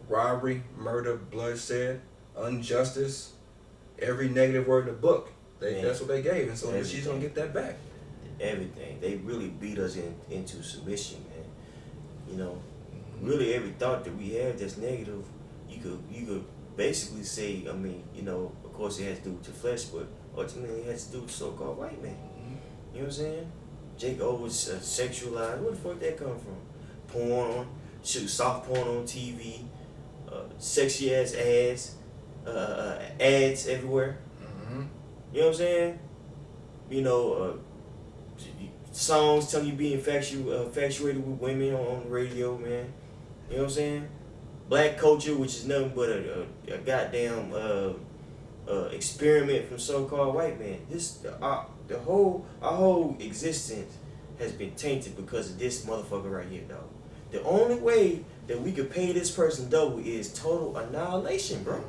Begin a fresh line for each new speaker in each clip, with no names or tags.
robbery, murder, bloodshed, injustice, every negative word in the book. That's what they gave, and so
everything.
She's gonna get that back.
Everything. They really beat us into submission, man. You know, really every thought that we have that's negative, you could basically say, I mean, you know, of course it has to do with your flesh, but ultimately it has to do with so-called white man. You know what I'm saying? Jake Owens sexualized. Where the fuck that come from? Porn, soft porn on TV, sexy ass ads everywhere. You know what I'm saying? You know, songs telling you be infatuated with women on the radio, man. You know what I'm saying? Black culture, which is nothing but a goddamn experiment from so-called white man. Our whole existence has been tainted because of this motherfucker right here, dog. The only way that we could pay this person double is total annihilation, bro.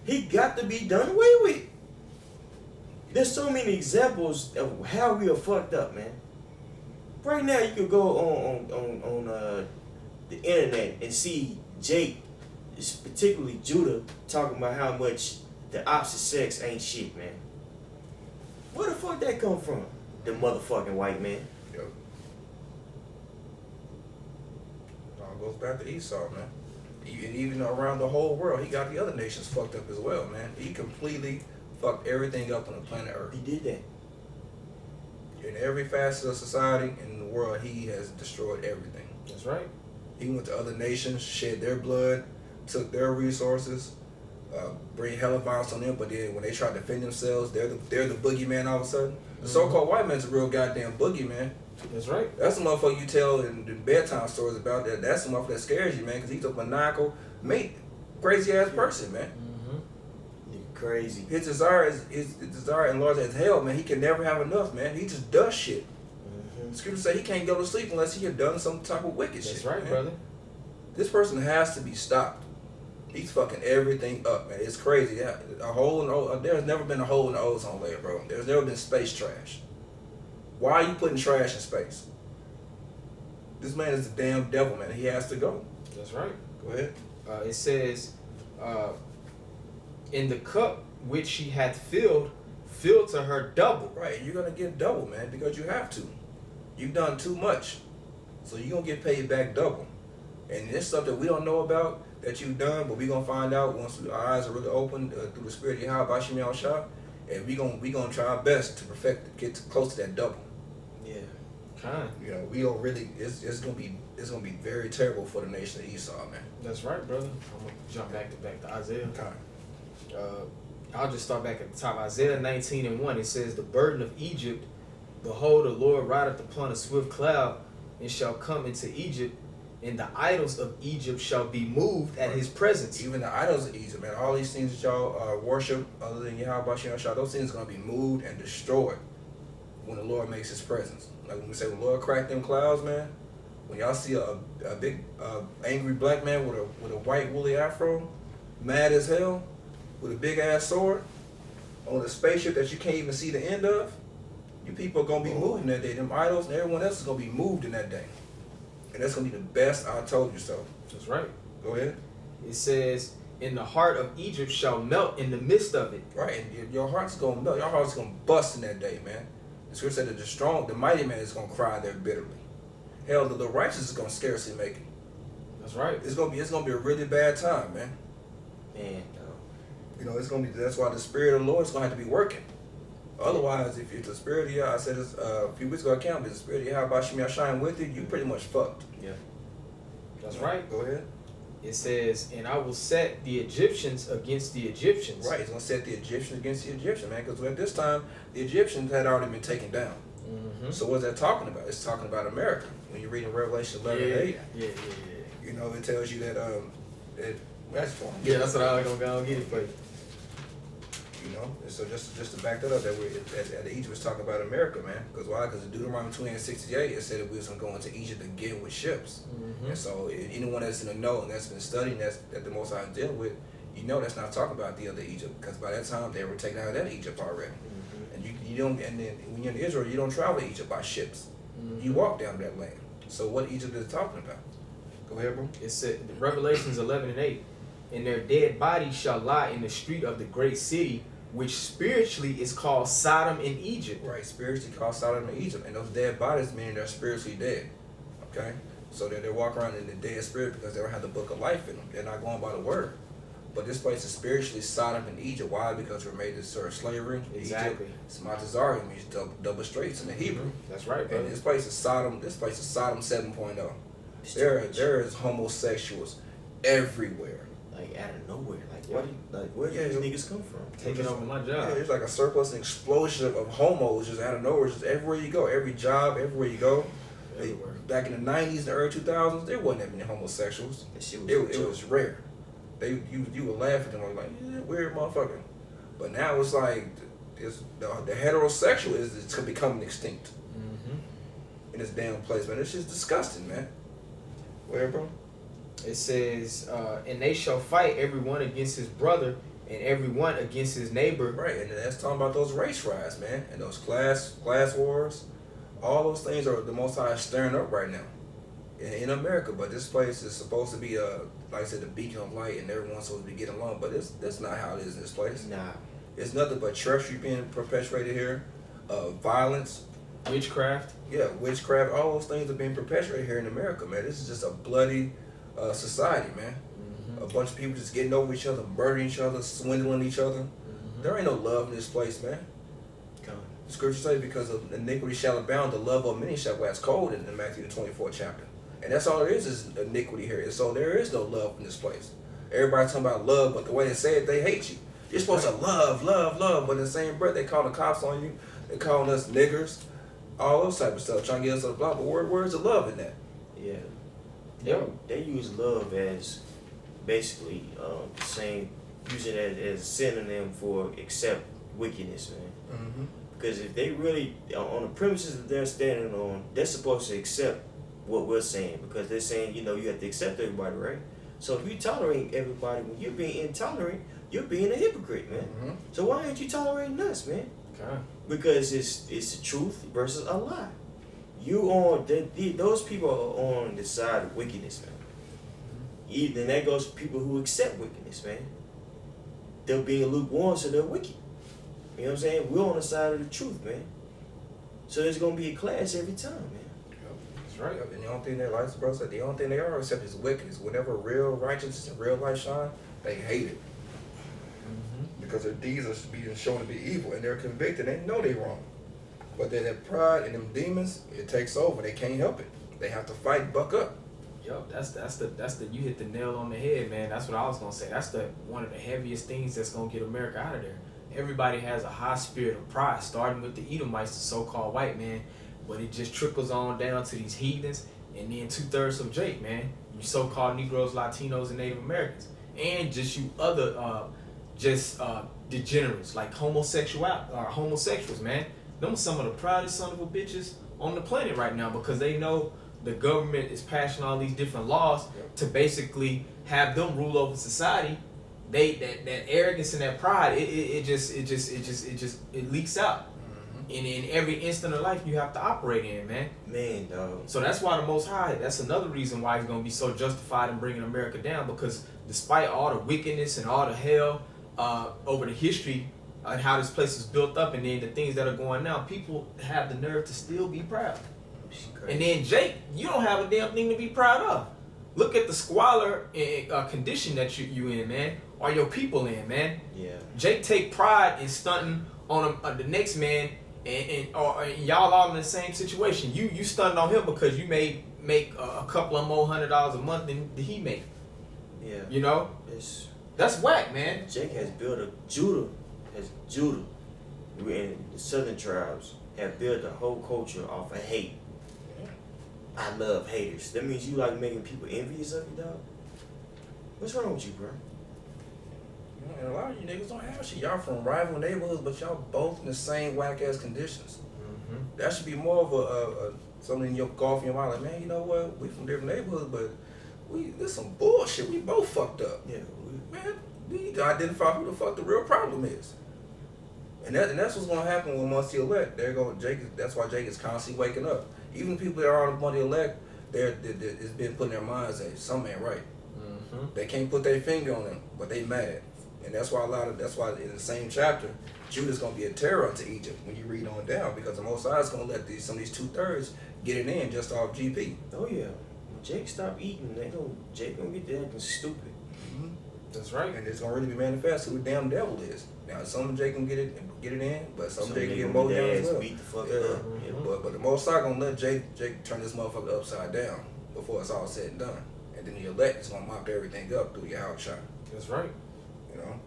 He got to be done away with. There's so many examples of how we are fucked up, man. Right now, you could go on the internet and see Jake, particularly Judah, talking about how much the opposite sex ain't shit, man. Where the fuck that come from? The motherfucking white man.
Yep. It all goes back to Esau, man. Even around the whole world, he got the other nations fucked up as well, man. He completely fucked everything up on the planet Earth.
He did that.
In every facet of society in the world, he has destroyed everything.
That's right.
He went to other nations, shed their blood, took their resources, bring hell of violence on them. But then when they try to defend themselves, they're the boogeyman all of a sudden. The so-called white man's a real goddamn boogeyman.
That's right.
That's the motherfucker you tell in the bedtime stories about. That's the motherfucker that scares you, man, because he's a maniacal, crazy ass person, man.
Crazy.
His desire and large as hell, man. He can never have enough, man. He just does shit. The scripture say he can't go to sleep unless he had done some type of wicked shit.
That's right,
man.
brother.
This person has to be stopped. He's fucking everything up, man. It's crazy. Yeah, there's never been a hole in the ozone layer, bro. There's never been space trash. Why are you putting trash in space? This man is the damn devil, man. He has to go.
That's right.
Go ahead.
It says, in the cup which she hath filled, fill to her double.
Right, you're gonna get double, man, because you have to. You've done too much, so you're gonna get paid back double. And it's stuff that we don't know about that you've done, but we're gonna find out once our eyes are really open through the spirit of Yahweh Bashim Yahushua, and we gonna try our best to get close to that double.
Yeah.
Kind.
You know, we don't really. It's gonna be very terrible for the nation of Esau, man.
That's right, brother. I'm gonna jump back to Isaiah.
Kind.
I'll just start back at the top. Isaiah 19:1. It says, "The burden of Egypt, behold, the Lord rideth upon a swift cloud, and shall come into Egypt, and the idols of Egypt shall be moved at his presence."
Even the idols of Egypt, man, all these things that y'all worship other than Yahweh Bashim Yahushua, those things are gonna be moved and destroyed when the Lord makes His presence. Like when we say, when the Lord cracked them clouds, man. When y'all see a big angry black man with a white woolly afro, mad as hell, with a big ass sword on a spaceship that you can't even see the end of, you people are gonna be moving that day. Them idols and everyone else is gonna be moved in that day, and that's gonna be the best. I told you so.
That's right.
Go ahead.
It says, "In the heart of Egypt shall melt in the midst of it."
Right, and your heart's gonna melt. Your heart's gonna bust in that day, man. The scripture said that the mighty man is gonna cry there bitterly. Hell, the righteous is gonna scarcely make it.
That's right.
It's gonna be a really bad time, man.
Man,
You know, it's gonna be. That's why the spirit of the Lord is gonna have to be working. Otherwise, if it's the spirit of Yahweh, I said this a few weeks ago, I counted, the spirit of Yahweh Bashim Yahshua with you, you pretty much fucked.
yeah.
That's right.
Go ahead.
It says, "And I will set the Egyptians against the Egyptians."
Right, it's gonna set the Egyptians against the Egyptians, man. Because at this time, the Egyptians had already been taken down. So what's that talking about? It's talking about America. When you read in Revelation 11:8,
Yeah.
you know, it tells you that that's fine.
Yeah, that's what I was gonna go and get it for you.
You know, and so just to back that up, that Egypt was talking about America, man. Because why? Because in Deuteronomy 20:68, it said that we was gonna go into Egypt again with ships. And so anyone that's in the know and that's been studying that the Most High is dealing with, you know, that's not talking about the other Egypt. Because by that time they were taken out of that Egypt already. And you don't. And then when you're in Israel, you don't travel to Egypt by ships. You walk down that land. So what Egypt is it talking about? Go ahead, bro.
It said Revelations 11:8, and their dead bodies shall lie in the street of the great city, which spiritually is called Sodom and Egypt.
Right, spiritually called Sodom and Egypt. And those dead bodies meaning they're spiritually dead. Okay? So that they walk around in the dead spirit because they don't have the book of life in them. They're not going by the word. But this place is spiritually Sodom and Egypt. Why? Because we're made to serve slavery.
Exactly.
Egypt, Smatazari means double straights in the Hebrew.
That's right, brother.
And this place is Sodom 7.0. There is homosexuals everywhere.
Like out of nowhere. Where do these niggas come from?
Taking over my
Yeah,
job.
there's like a surplus and explosion of homos just out of nowhere, just everywhere you go, every job, everywhere you go.
Everywhere.
Back in the 90s and the early 2000s, there wasn't that many homosexuals.
That shit was
It was rare. You would laugh at them like, yeah, weird motherfucker. But now it's like the heterosexual is becoming extinct in this damn place, man. It's just disgusting, man. Where, bro?
It says, and they shall fight every one against his brother and every one against his neighbor.
Right, and that's talking about those race riots, man, and those class wars. All those things are the Most High stirring up right now in America. But this place is supposed to be like I said, the beacon of light, and everyone's supposed to be getting along. But that's not how it is in this place.
Nah.
It's nothing but treachery being perpetuated here, violence,
Witchcraft.
yeah, witchcraft. All those things are being perpetuated here in America, man. This is just a bloody society, man. A bunch of people just getting over each other, murdering each other, swindling each other. There ain't no love in this place, man. The scripture says because of iniquity shall abound, the love of many shall wax cold in Matthew the 24th chapter. And that's all there is iniquity here. So there is no love in this place. Everybody talking about love, but the way they say it, they hate you. You're supposed to love, love, love, but in the same breath, they call the cops on you. They calling us niggers, all those type of stuff, trying to get us to the block. But where's the love in that?
Yeah.
Yep.
They use love as basically using it as a synonym for accept wickedness, man.
Mm-hmm.
Because if they really, on the premises that they're standing on, they're supposed to accept what we're saying. Because they're saying, you have to accept everybody, right? So if you tolerate everybody, when you're being intolerant, you're being a hypocrite, man.
Mm-hmm.
So why aren't you tolerating us, man?
Okay.
Because it's the truth versus a lie. Those people are on the side of wickedness, man. Then that goes for people who accept wickedness, man. They're being lukewarm, so they're wicked. You know what I'm saying? We're on the side of the truth, man. So there's gonna be a clash every time, man.
That's right.
And the only thing they like, bro said, the only thing they are accept is wickedness. Whenever real righteousness and real life shine, they hate it. Because their deeds are being shown to be evil, and they're convicted. They know they're wrong, but that pride and them demons, it takes over. They can't help it. They have to fight, buck up.
Yo, that's the you hit the nail on the head, man. That's what I was gonna say. That's one of the heaviest things that's gonna get America out of there. Everybody has a high spirit of pride, starting with the Edomites, the so-called white man, but it just trickles on down to these heathens, and then 2/3 of Jake, man. You so-called Negroes, Latinos, and Native Americans, and just you other degenerates like homosexuals, man. Them some of the proudest son of a bitches on the planet right now because they know the government is passing all these different laws to basically have them rule over society. That arrogance and that pride, it leaks out. And in every instant of life you have to operate in, man.
Man, dog.
So that's why the Most High, that's another reason why he's going to be so justified in bringing America down, because despite all the wickedness and all the hell over the history and how this place is built up and then the things that are going now, people have the nerve to still be proud. And then Jake, you don't have a damn thing to be proud of. Look at the squalor and condition that you in, man, or your people in, man.
Yeah.
Jake take pride in stunting on the next man, and y'all all in the same situation. You stunting on him because you may make a couple of more $100 a month than he make.
Yeah.
You know, that's whack, man.
Jake has built Judah, and the southern tribes have built a whole culture off of hate. I love haters. That means you like making people envious of you, dog. What's wrong with you, bro?
And a lot of you niggas don't have shit. Y'all from rival neighborhoods, but y'all both in the same whack ass conditions. That should be more of a something in your golf in your mind. Like, man, you know what? We from different neighborhoods, but this some bullshit. We both fucked up.
Yeah.
We need to identify who the fuck the real problem is. And that's what's gonna happen when once the elect. There go Jake. That's why Jake is constantly waking up. Even people that are on the elect, it's been put in their minds that something ain't right.
Mm-hmm.
They can't put their finger on them, but they mad. And that's why in the same chapter, Judah's gonna be a terror unto Egypt when you read on down, because the Most High is gonna let some of these 2/3 get it in just off GP.
Oh yeah. When Jake stop eating, Jake gonna get to acting stupid.
Mm-hmm.
That's right.
And it's gonna really be manifest who the damn devil is. Now some of Jake can get it in, but some Jake can get
gonna
more
get
down
their
as
ass
well.
beat the fuck
Yeah.
up.
Mhm.
But the Most High gonna let Jake turn this motherfucker upside down before it's all said and done. And then the elect is gonna mop everything up through your house shot.
That's right.
You know?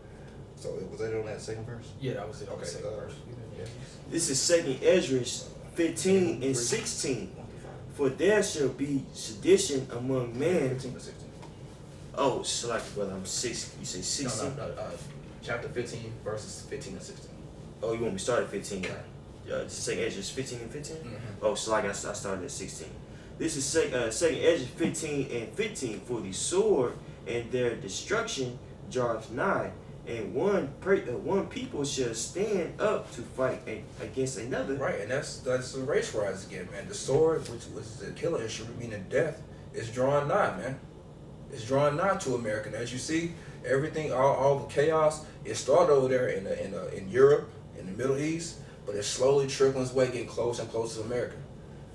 So was that on that second verse?
Yeah, that was it.
Okay,
Second verse. Yeah.
This is 2nd Ezra 15 and 16. For there shall be sedition among men.
15 to 16.
Oh, select brother, I'm 6. You say 16?
No. Chapter 15, verses 15 to 16.
Oh, you want me to start at 15? Just 2nd Ezra 15 and 15?
Mm-hmm.
Oh, so like I started at 16. This is 2nd Ezra 15 and 15. For the sword and their destruction draweth nigh, and one people shall stand up to fight against another.
Right, and that's the race rise again, man. The sword, which was the killer instrument, meaning death, is drawing nigh, man. It's drawing nigh to America. And as you see, everything, all the chaos, it started over there in Europe, in the Middle East, but it's slowly trickling its way, getting closer and closer to America.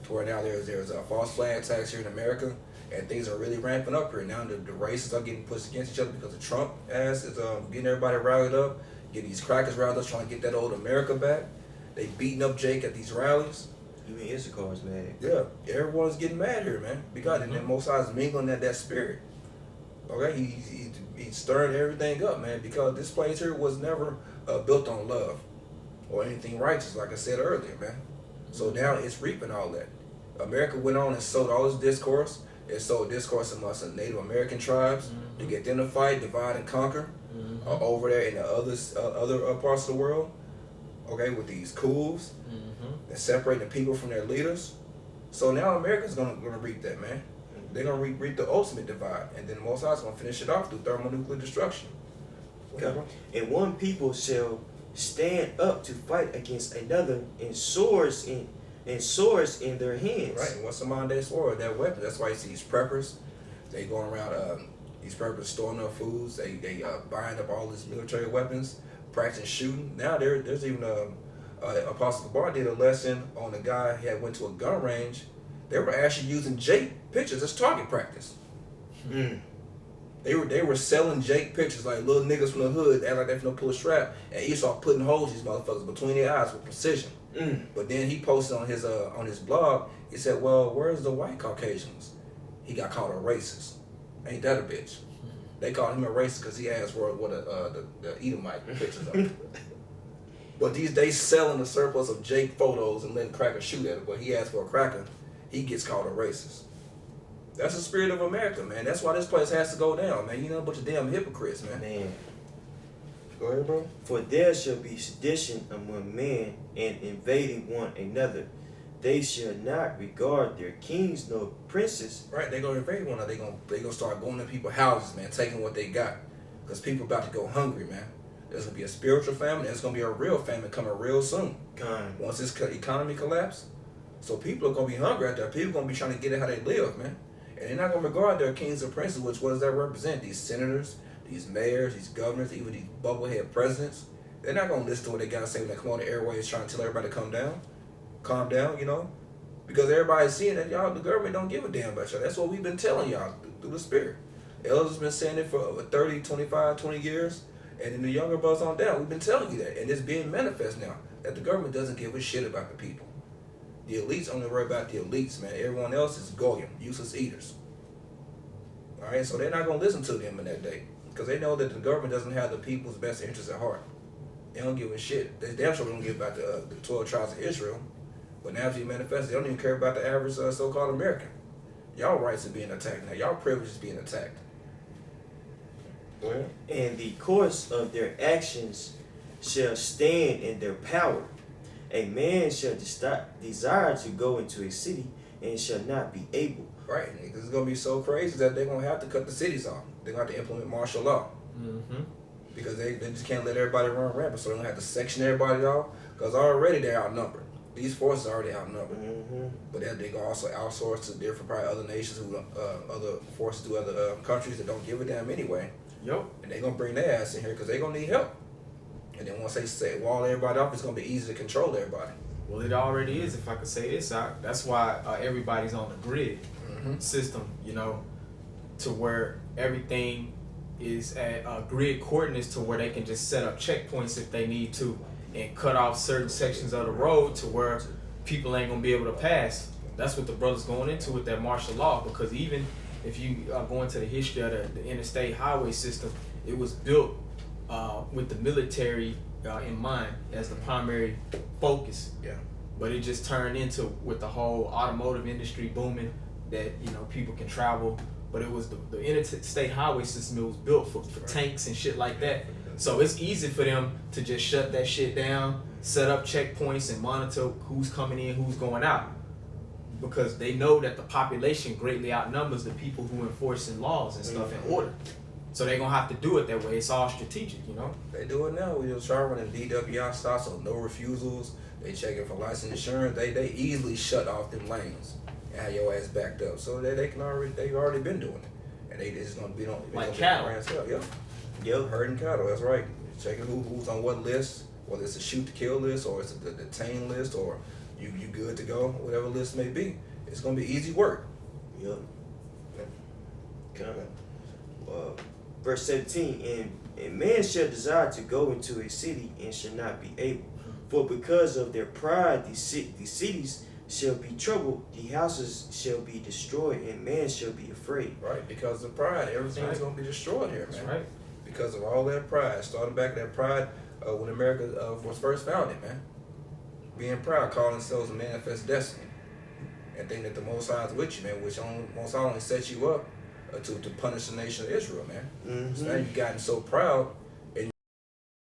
To where now there's a false flag attacks here in America, and things are really ramping up here. Now the races are getting pushed against each other because of Trump is getting everybody rallied up, getting these crackers rallied up, trying to get that old America back. They beating up Jake at these rallies.
Even Issachar's mad.
Yeah, everyone's getting mad here, man. Because and then Most High is mingling that spirit. Okay, he's stirring everything up, man. Because this place here was never built on love or anything righteous, like I said earlier, man. So now it's reaping all that. America went on and sowed all this discourse. It sowed discourse amongst the Native American tribes to get them to fight, divide, and conquer over there in the other parts of the world. Okay, with these coups and separating the people from their leaders. So now America's gonna reap that, man. They're gonna reap the ultimate divide, and then the Most High is gonna finish it off through thermonuclear destruction.
Okay. And one people shall stand up to fight against another, and swords in their hands.
Right, and what's the modern day sword? That weapon. That's why you see these preppers. They going around. These preppers storing up foods. They buying up all these military weapons, practicing shooting. Now there's even Apostle Gabar did a lesson on a guy who had went to a gun range. They were actually using Jake pictures as target practice. They were selling Jake pictures like little niggas from the hood, act like they finna pull a strap, and Esau putting holes in these motherfuckers between their eyes with precision. But then he posted on his blog, he said, "Well, where's the white Caucasians?" He got called a racist. Ain't that a bitch? They called him a racist because he asked for what the Edomite pictures are. But these days selling the surplus of Jake photos and letting crackers shoot at it. But he asked for a cracker, he gets called a racist. That's the spirit of America, man. That's why this place has to go down, man. You know, a bunch of damn hypocrites, man. Go ahead, bro.
For there shall be sedition among men, and invading one another. They shall not regard their kings nor princes.
Right, they gonna invade one another. They gonna start going to people's houses, man, taking what they got. Because people about to go hungry, man. There's gonna be a spiritual famine. There's gonna be a real famine coming real soon. Once this economy collapse, so people are gonna be hungry out there. People gonna be trying to get it how they live, man. And they're not gonna regard their kings or princes, which what does that represent? These senators, these mayors, these governors, even these bubblehead presidents. They're not gonna listen to what they gotta say when they come on the airways trying to tell everybody to calm down, you know? Because everybody's seeing that y'all, the government don't give a damn about y'all. That's what we've been telling y'all through the spirit. Elders been saying it for over 30, 25, 20 years. And then the younger brothers on down, we've been telling you that. And it's being manifest now, that the government doesn't give a shit about the people. The elites only worry about the elites, man. Everyone else is goyim, useless eaters. All right, so they're not going to listen to them in that day. Because they know that the government doesn't have the people's best interests at heart. They don't give a shit. They damn sure don't give about the 12 tribes of Israel. But now as you manifest, they don't even care about the average so-called American. Y'all rights are being attacked now. Y'all privilege is being attacked. Go ahead.
And the course of their actions shall stand in their power. A man shall desire to go into a city and shall not be able.
Right, because it's going to be so crazy that they're going to have to cut the cities off. They're going to have to implement martial law. Because they just can't let everybody run rampant. So they're going to have to section everybody off because already they're outnumbered. these forces are already outnumbered.
Mm-hmm.
But they gonna also outsource to different probably other nations who other forces to other countries that don't give a damn anyway.
Yup.
And they gonna bring their ass in here because they gonna need help. And then once they say wall everybody off, it's gonna be easy to control everybody.
Well, it already is. If I could say this, that's why everybody's on the grid system. You know, to where everything is at grid coordinates to where they can just set up checkpoints if they need to, and cut off certain sections of the road to where people ain't gonna be able to pass. That's what the brothers going into with that martial law, because even if you go into the history of the interstate highway system, it was built with the military in mind as the primary focus.
Yeah.
But it just turned into, with the whole automotive industry booming, that people can travel. But it was the interstate highway system. It was built for tanks and shit like that. So it's easy for them to just shut that shit down, set up checkpoints, and monitor who's coming in, who's going out, because they know that the population greatly outnumbers the people who enforcing laws and stuff in order. So they're gonna have to do it that way. It's all strategic,
They do it now. We just try running DWI stops, so no refusals. They checking for license insurance. They easily shut off them lanes and have your ass backed up. So they've already been doing it, and they just gonna be on
Like cattle.
Yep, herding cattle. That's right. Checking who's on what list, whether it's a shoot to kill list or it's a detain list or you good to go, whatever list may be. It's gonna be easy work.
Yep. Kind of. Verse 17, and man shall desire to go into a city and shall not be able. For because of their pride, the cities shall be troubled, the houses shall be destroyed, and man shall be afraid.
Right, because of pride, everything's
That's right.
gonna be destroyed here, man.
That's right.
Because of all that pride, starting back that pride when America was first founded, man. Being proud, calling themselves a manifest destiny, and think that the Most High is with you, man. Which Most High only sets you up to punish the nation of Israel, man. So now you've gotten so proud